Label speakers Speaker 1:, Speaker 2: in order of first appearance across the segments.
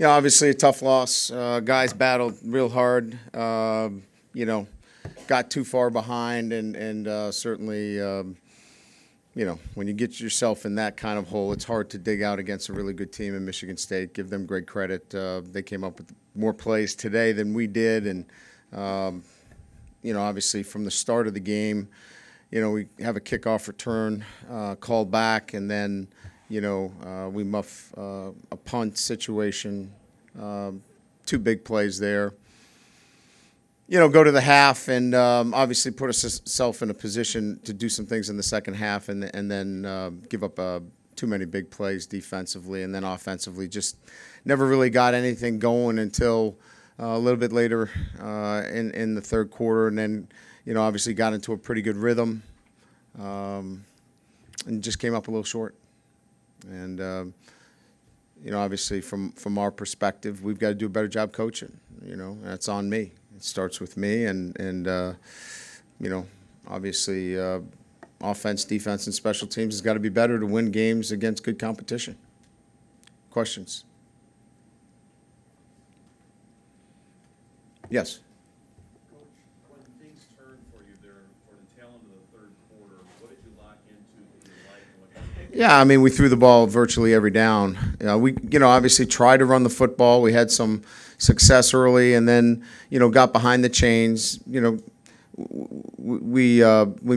Speaker 1: Obviously a tough loss. Guys battled real hard. You know, got too far behind, and certainly, when you get yourself in that kind of hole, it's hard to dig out against a really good team in Michigan State. Give them great credit. They came up with more plays today than we did, and obviously from the start of the game, we have a kickoff return called back, and then we muff a punt situation. Two big plays there. Go to the half and obviously put ourselves in a position to do some things in the second half, and then give up too many big plays defensively, and then offensively just never really got anything going until a little bit later in the third quarter, and then obviously got into a pretty good rhythm, and just came up a little short. And obviously from our perspective, we've got to do a better job coaching. That's on me. It starts with me, and obviously offense, defense, and special teams has got to be better to win games against good competition. Questions? Yes.
Speaker 2: Coach, when things turned for you there for the tail end of the third quarter, what did you lock into that you liked and what?
Speaker 1: Yeah, I mean, we threw the ball virtually every down. We, obviously tried to run the football. We had some success early, and then, got behind the chains. We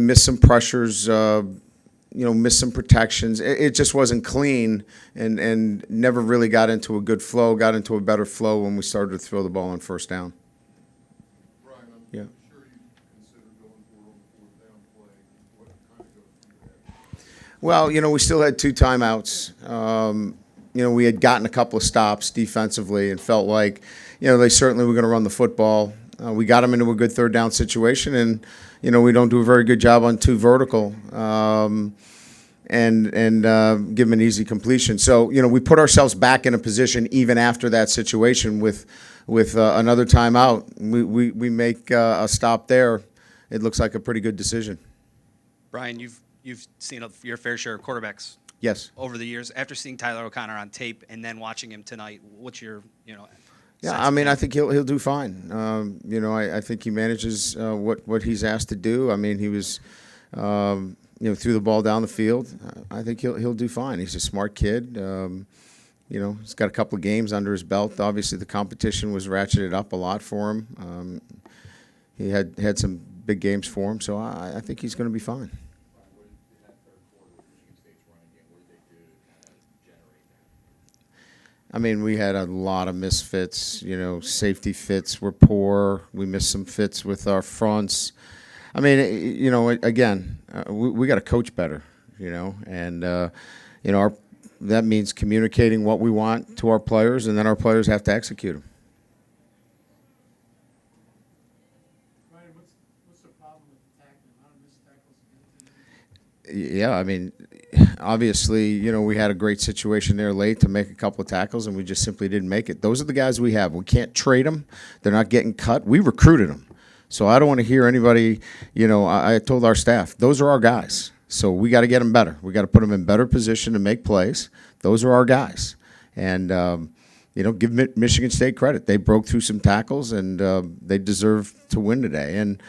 Speaker 1: missed some pressures. Missed some protections. It just wasn't clean, and never really got into a good flow. Got into a better flow when we started to throw the ball on first down.
Speaker 3: Brian, I'm
Speaker 1: Yeah.
Speaker 3: sure you consider going for it on the fourth down play. What kind of goes through that?
Speaker 1: Well, we still had two timeouts. We had gotten a couple of stops defensively and felt like, they certainly were going to run the football. We got them into a good third down situation, and, we don't do a very good job on two vertical and give them an easy completion. So, we put ourselves back in a position even after that situation with another timeout. We make a stop there. It looks like a pretty good decision.
Speaker 4: Brian, you've seen your fair share of quarterbacks
Speaker 1: Yes.
Speaker 4: over the years. After seeing Tyler O'Connor on tape and then watching him tonight, what's your
Speaker 1: Yeah,
Speaker 4: sense
Speaker 1: I
Speaker 4: of
Speaker 1: mean,
Speaker 4: him?
Speaker 1: I think he'll do fine. I think he manages what he's asked to do. I mean, he was, threw the ball down the field. I think he'll do fine. He's a smart kid. He's got a couple of games under his belt. Obviously, the competition was ratcheted up a lot for him. He had some big games for him, so I think he's going to be fine.
Speaker 3: What in that third quarter with Michigan State's running game, what did they do to kind of generate that?
Speaker 1: I mean, we had a lot of misfits. Safety fits were poor. We missed some fits with our fronts. I mean, again, we got to coach better. And that means communicating what we want to our players, and then our players have to execute them.
Speaker 5: Ryan, what's the problem with tackling? A lot of missed tackles again tonight?
Speaker 1: Yeah, I mean, obviously, we had a great situation there late to make a couple of tackles, and we just simply didn't make it. Those are the guys we have. We can't trade them. They're not getting cut. We recruited them. So I don't want to hear anybody, I told our staff, those are our guys. So we got to get them better. We got to put them in better position to make plays. Those are our guys. And, give Michigan State credit. They broke through some tackles, and they deserve to win today. And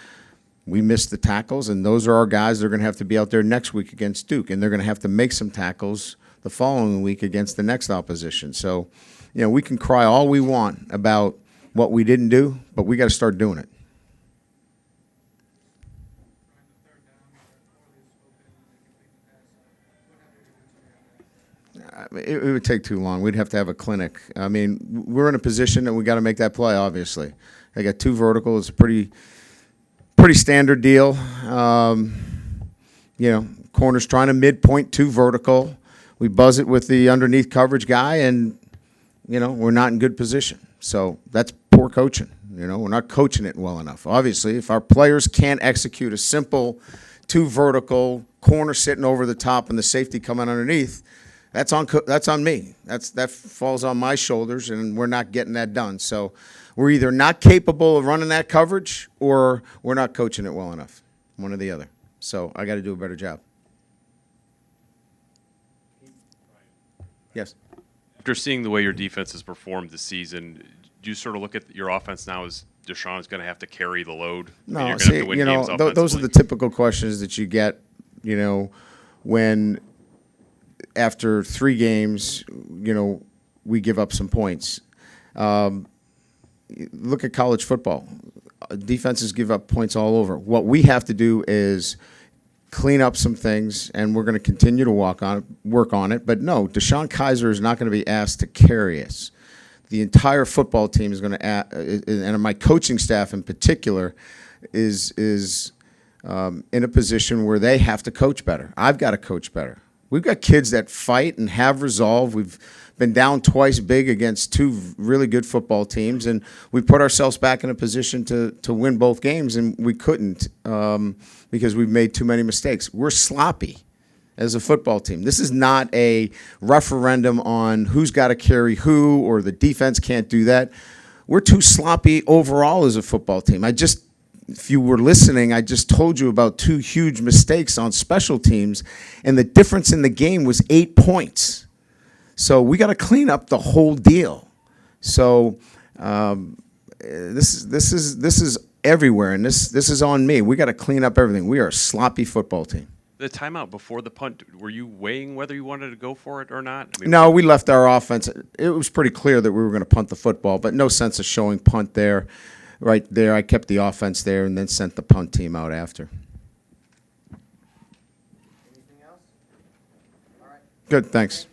Speaker 1: we missed the tackles, and those are our guys. They're going to have to be out there next week against Duke, and they're going to have to make some tackles the following week against the next opposition. So, we can cry all we want about what we didn't do, but we got to start doing it.
Speaker 5: Ryan, the third down, Corley's open, they complete the pass. What happened to the
Speaker 1: I mean, it would take too long. We'd have to have a clinic. I mean, we're in a position that we got to make that play, obviously. They got two vertical. It's a pretty standard deal. Corner's trying to midpoint two vertical. We buzz it with the underneath coverage guy, and, we're not in good position. So that's poor coaching. We're not coaching it well enough. Obviously, if our players can't execute a simple two vertical, corner sitting over the top and the safety coming underneath, that's on me. That falls on my shoulders, and we're not getting that done. So we're either not capable of running that coverage, or we're not coaching it well enough, one or the other. So I got to do a better job. Yes.
Speaker 2: After
Speaker 6: After seeing the way your defense has performed this season, do you sort of look at your offense now as Deshaun's going to have to carry the load?
Speaker 1: No,
Speaker 6: and you're going to
Speaker 1: see,
Speaker 6: have to win
Speaker 1: you know,
Speaker 6: games
Speaker 1: those are the
Speaker 6: offensively?
Speaker 1: typical questions that you get, you know, when after 3 games, you know, we give up some points. Look at college football. Defenses give up points all over. What we have to do is clean up some things, and we're going to continue to work on it. But no, Deshaun Kaiser is not going to be asked to carry us. The entire football team is going to, and my coaching staff in particular, is in a position where they have to coach better. I've got to coach better. We've got kids that fight and have resolve. We've been down twice big against 2 really good football teams, and we put ourselves back in a position to win both games, and we couldn't because we've made too many mistakes. We're sloppy as a football team. This is not a referendum on who's got to carry who or the defense can't do that. We're too sloppy overall as a football team. If you were listening, I just told you about 2 huge mistakes on special teams, and the difference in the game was 8 points. So we got to clean up the whole deal. So this is everywhere, and this is on me. We got to clean up everything. We are a sloppy football team.
Speaker 6: The timeout before the punt, were you weighing whether you wanted to go for it or not? I mean,
Speaker 1: No, we left our offense. It was pretty clear that we were going to punt the football, but no sense of showing punt there. Right there, I kept the offense there and then sent the punt team out after.
Speaker 7: Anything else? All right.
Speaker 1: Good, thanks.